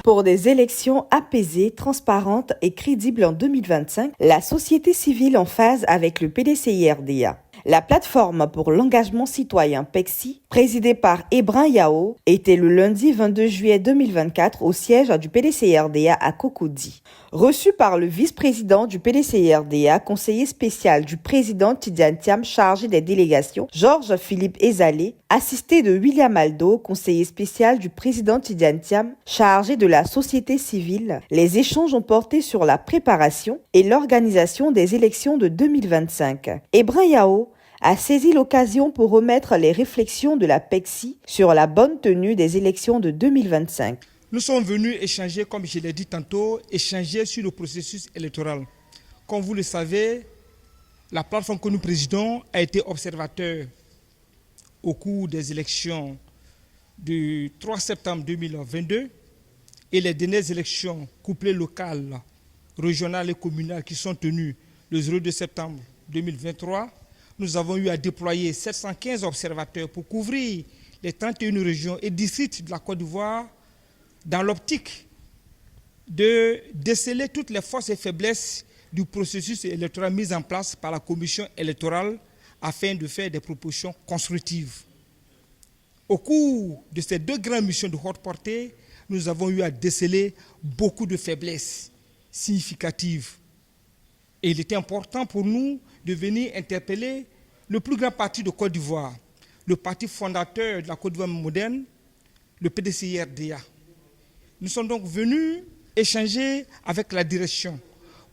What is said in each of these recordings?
Pour des élections apaisées, transparentes et crédibles en 2025, la société civile en phase avec le PDCI-RDA. La plateforme pour l'engagement citoyen PECCI, présidée par Ebrin Yao, était le lundi 22 juillet 2024 au siège du PDCI-RDA à Cocody. Reçu par le vice-président du PDCI-RDA, conseiller spécial du président Tidiane Thiam chargé des délégations, Georges-Philippe Ezalé, assisté de William Aldo, conseiller spécial du président Tidiane Thiam chargé de la société civile, les échanges ont porté sur la préparation et l'organisation des élections de 2025. Ebrin Yao a saisi l'occasion pour remettre les réflexions de la PECCI sur la bonne tenue des élections de 2025. Nous sommes venus échanger, comme je l'ai dit tantôt, échanger sur le processus électoral. Comme vous le savez, la plateforme que nous présidons a été observateur au cours des élections du 3 septembre 2022 et les dernières élections couplées locales, régionales et communales qui sont tenues le 02 septembre 2023. Nous avons eu à déployer 715 observateurs pour couvrir les 31 régions et districts de la Côte d'Ivoire dans l'optique de déceler toutes les forces et faiblesses du processus électoral mis en place par la commission électorale afin de faire des propositions constructives. Au cours de ces deux grandes missions de haute portée, nous avons eu à déceler beaucoup de faiblesses significatives. Et il était important pour nous de venir interpeller le plus grand parti de Côte d'Ivoire, le parti fondateur de la Côte d'Ivoire moderne, le PDCI-RDA. Nous sommes donc venus échanger avec la direction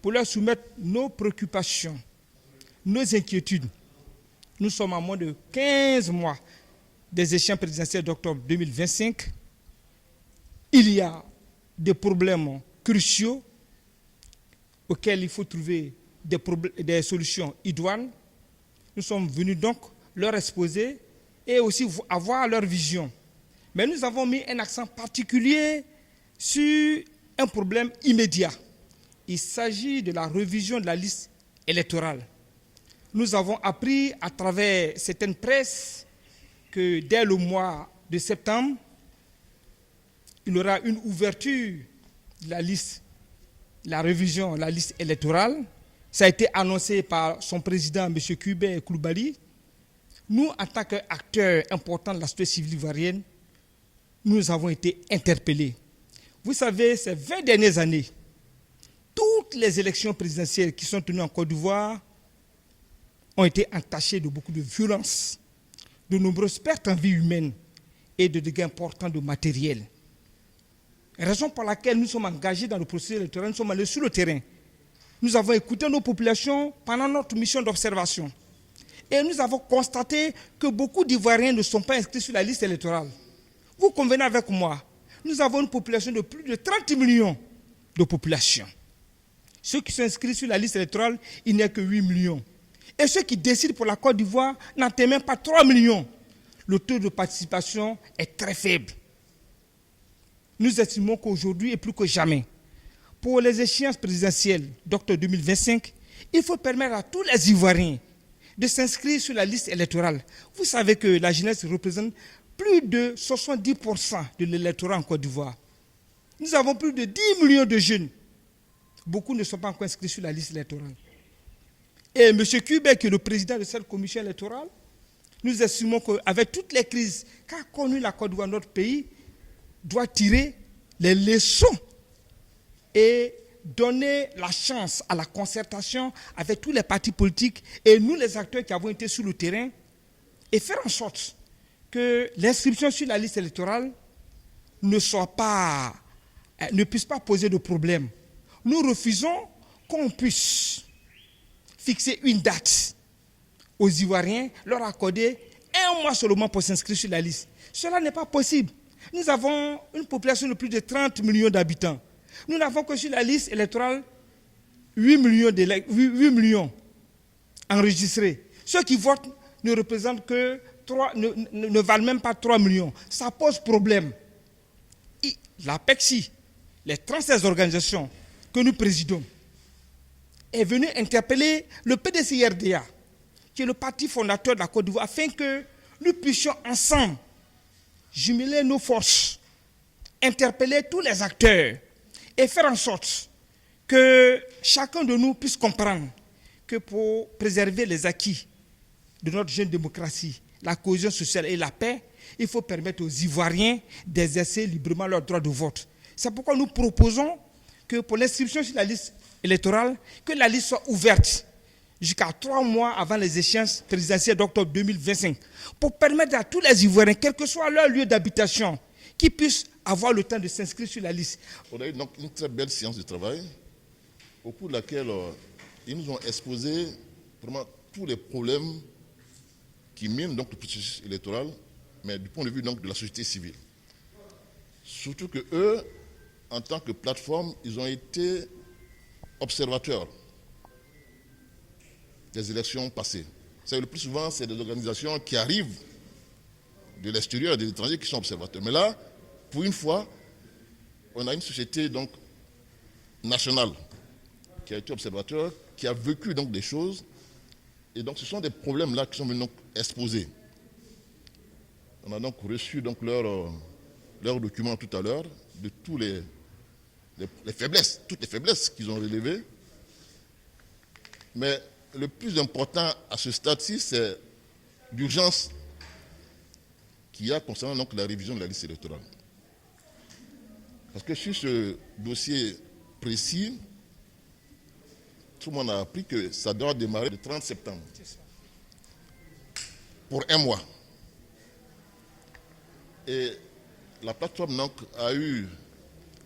pour leur soumettre nos préoccupations, nos inquiétudes. Nous sommes à moins de 15 mois des échéances présidentielles d'octobre 2025. Il y a des problèmes cruciaux auxquels il faut trouver des solutions idoines. Nous sommes venus donc leur exposer et aussi avoir leur vision. Mais nous avons mis un accent particulier sur un problème immédiat. Il s'agit de la révision de la liste électorale. Nous avons appris à travers certaines presses que dès le mois de septembre, il y aura une ouverture de la liste, la révision de la liste électorale. Ça a été annoncé par son président, M. Kubé Koulibaly. Nous, en tant qu'acteurs importants de la société civile ivoirienne, nous avons été interpellés. Vous savez, ces 20 dernières années, toutes les élections présidentielles qui sont tenues en Côte d'Ivoire ont été entachées de beaucoup de violence, de nombreuses pertes en vie humaine et de dégâts importants de matériel. Raison pour laquelle nous sommes engagés dans le processus électoral, nous sommes allés sur le terrain. Nous avons écouté nos populations pendant notre mission d'observation. Et nous avons constaté que beaucoup d'Ivoiriens ne sont pas inscrits sur la liste électorale. Vous convenez avec moi, nous avons une population de plus de 30 millions de population. Ceux qui sont inscrits sur la liste électorale, il n'y a que 8 millions. Et ceux qui décident pour la Côte d'Ivoire n'atteignent même pas 3 millions. Le taux de participation est très faible. Nous estimons qu'aujourd'hui et plus que jamais, pour les échéances présidentielles d'octobre 2025, il faut permettre à tous les Ivoiriens de s'inscrire sur la liste électorale. Vous savez que la jeunesse représente plus de 70% de l'électorat en Côte d'Ivoire. Nous avons plus de 10 millions de jeunes. Beaucoup ne sont pas encore inscrits sur la liste électorale. Et M. Kubé, qui est le président de cette commission électorale, nous estimons qu'avec toutes les crises qu'a connues la Côte d'Ivoire, notre pays doit tirer les leçons et donner la chance à la concertation avec tous les partis politiques et nous, les acteurs qui avons été sur le terrain, et faire en sorte que l'inscription sur la liste électorale ne puisse pas poser de problème. Nous refusons qu'on puisse fixer une date aux Ivoiriens, leur accorder un mois seulement pour s'inscrire sur la liste. Cela n'est pas possible. Nous avons une population de plus de 30 millions d'habitants. Nous n'avons que sur la liste électorale 8 millions enregistrés. Ceux qui votent ne représentent que ne valent même pas 3 millions. Ça pose problème. Et la PECCI, les 36 organisations que nous présidons, est venue interpeller le PDCI-RDA, qui est le parti fondateur de la Côte d'Ivoire, afin que nous puissions ensemble jumeler nos forces, interpeller tous les acteurs et faire en sorte que chacun de nous puisse comprendre que pour préserver les acquis de notre jeune démocratie, la cohésion sociale et la paix, il faut permettre aux Ivoiriens d'exercer librement leur droit de vote. C'est pourquoi nous proposons que pour l'inscription sur la liste électorale, que la liste soit ouverte jusqu'à 3 mois avant les échéances présidentielles d'octobre 2025, pour permettre à tous les Ivoiriens, quel que soit leur lieu d'habitation, qu'ils puissent avoir le temps de s'inscrire sur la liste. On a eu donc une très belle séance de travail, au cours de laquelle ils nous ont exposé vraiment tous les problèmes qui minent donc le processus électoral, mais du point de vue donc de la société civile. Surtout que eux, en tant que plateforme, ils ont été observateurs des élections passées. C'est le plus souvent, c'est des organisations qui arrivent de l'extérieur, des étrangers qui sont observateurs. Mais là, pour une fois, on a une société donc nationale qui a été observateur, qui a vécu donc des choses. Et donc ce sont des problèmes là qui sont venus donc exposés. On a donc reçu donc leurs documents tout à l'heure de tous les faiblesses, toutes les faiblesses qu'ils ont relevées. Mais le plus important à ce stade-ci, c'est l'urgence qu'il y a concernant donc la révision de la liste électorale. Parce que sur ce dossier précis, tout le monde a appris que ça doit démarrer le 30 septembre. Pour 1 mois. Et la plateforme donc, a eu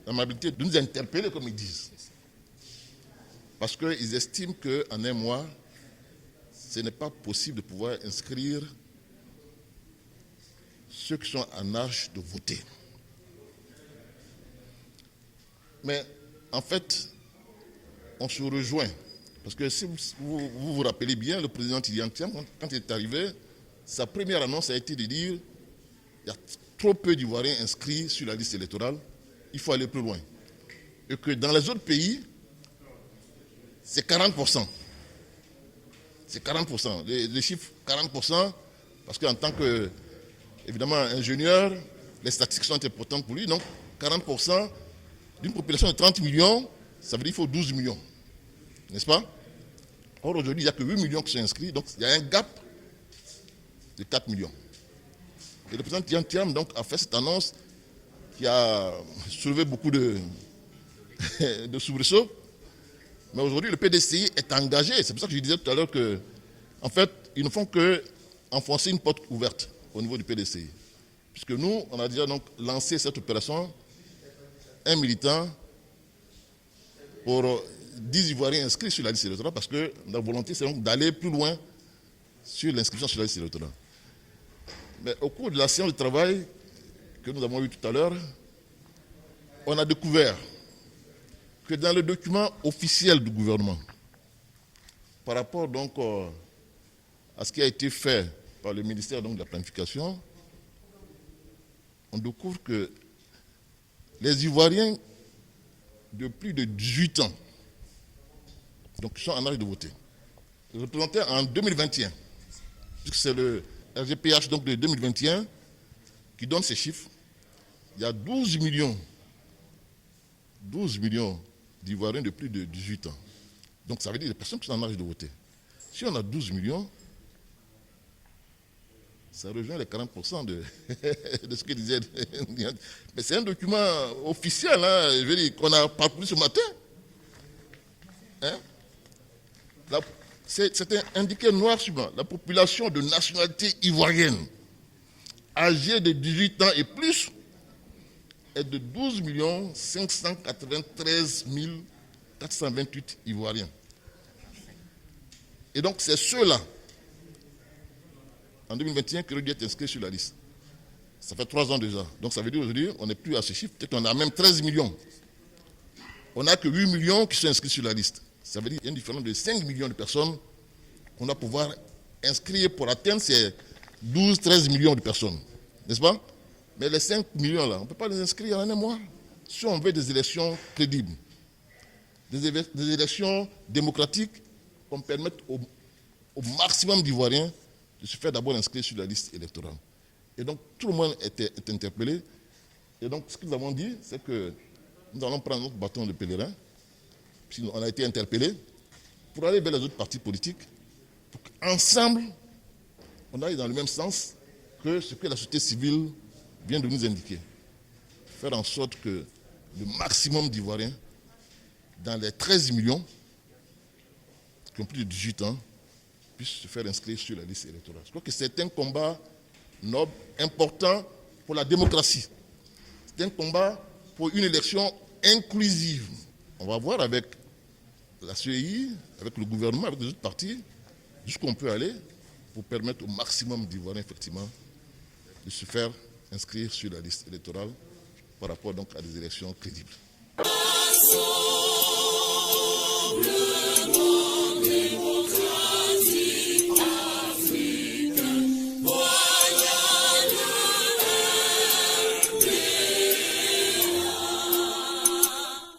l'amabilité de nous interpeller, comme ils disent. Parce qu'ils estiment qu'en 1 mois, ce n'est pas possible de pouvoir inscrire ceux qui sont en âge de voter. Mais en fait, on se rejoint. Parce que si vous vous rappelez bien, le président Tidjane Thiam, quand il est arrivé, sa première annonce a été de dire il y a trop peu d'Ivoiriens inscrits sur la liste électorale, il faut aller plus loin. Et que dans les autres pays, c'est 40%. C'est 40%. Les chiffres 40%, parce qu'en tant que, évidemment, ingénieur, les statistiques sont importantes pour lui. Donc, 40% d'une population de 30 millions, ça veut dire qu'il faut 12 millions. N'est-ce pas? Or, aujourd'hui, il n'y a que 8 millions qui sont inscrits, donc il y a un gap de 4 millions. Et le président Tidjane Thiam donc, a fait cette annonce qui a soulevé beaucoup de soubresauts. Mais aujourd'hui, le PDCI est engagé. C'est pour ça que je disais tout à l'heure que, en fait, ils ne font qu'enfoncer une porte ouverte au niveau du PDCI. Puisque nous, on a déjà donc lancé cette opération, un militant pour 10 Ivoiriens inscrits sur la liste électorale, parce que la volonté, c'est donc d'aller plus loin sur l'inscription sur la liste électorale. Mais au cours de la séance de travail que nous avons eue tout à l'heure, on a découvert que dans le document officiel du gouvernement, par rapport donc à ce qui a été fait par le ministère donc, de la Planification, on découvre que les Ivoiriens de plus de 18 ans, donc qui sont en âge de voter, représentés en 2021, puisque c'est le RGPH donc, de 2021 qui donne ces chiffres, il y a 12 millions d'Ivoiriens de plus de 18 ans. Donc ça veut dire les personnes qui sont en âge de voter. Si on a 12 millions, ça rejoint les 40% de ce que disait. Mais c'est un document officiel, hein, je veux dire, qu'on a parcouru ce matin. Hein? C'était indiqué noir sur blanc. La population de nationalité ivoirienne âgée de 18 ans et plus est de 12 593 428 Ivoiriens. Et donc, c'est ceux-là, en 2021, qui auraient dû être inscrits sur la liste. Ça fait 3 ans déjà. Donc, ça veut dire aujourd'hui, on n'est plus à ce chiffre. Peut-être qu'on a même 13 millions. On n'a que 8 millions qui sont inscrits sur la liste. Ça veut dire qu'il y a une différence de 5 millions de personnes qu'on va pouvoir inscrire pour atteindre ces 12-13 millions de personnes. N'est-ce pas? Mais les 5 millions là, on ne peut pas les inscrire en un mois. Si on veut des élections crédibles, des élections démocratiques, qu'on permette au maximum d'Ivoiriens de se faire d'abord inscrire sur la liste électorale. Et donc tout le monde est interpellé. Et donc, ce que nous avons dit, c'est que nous allons prendre notre bâton de pèlerin, puis on a été interpellés, pour aller vers les autres partis politiques, pour qu'ensemble, on aille dans le même sens que ce que la société civile vient de nous indiquer. Faire en sorte que le maximum d'Ivoiriens, dans les 13 millions qui ont plus de 18 ans, puissent se faire inscrire sur la liste électorale. Je crois que c'est un combat noble, important pour la démocratie. C'est un combat pour une élection inclusive. On va voir avec la CEI, avec le gouvernement, avec les autres partis, jusqu'où on peut aller pour permettre au maximum d'Ivoiriens, effectivement, de se faire inscrire sur la liste électorale par rapport donc à des élections crédibles.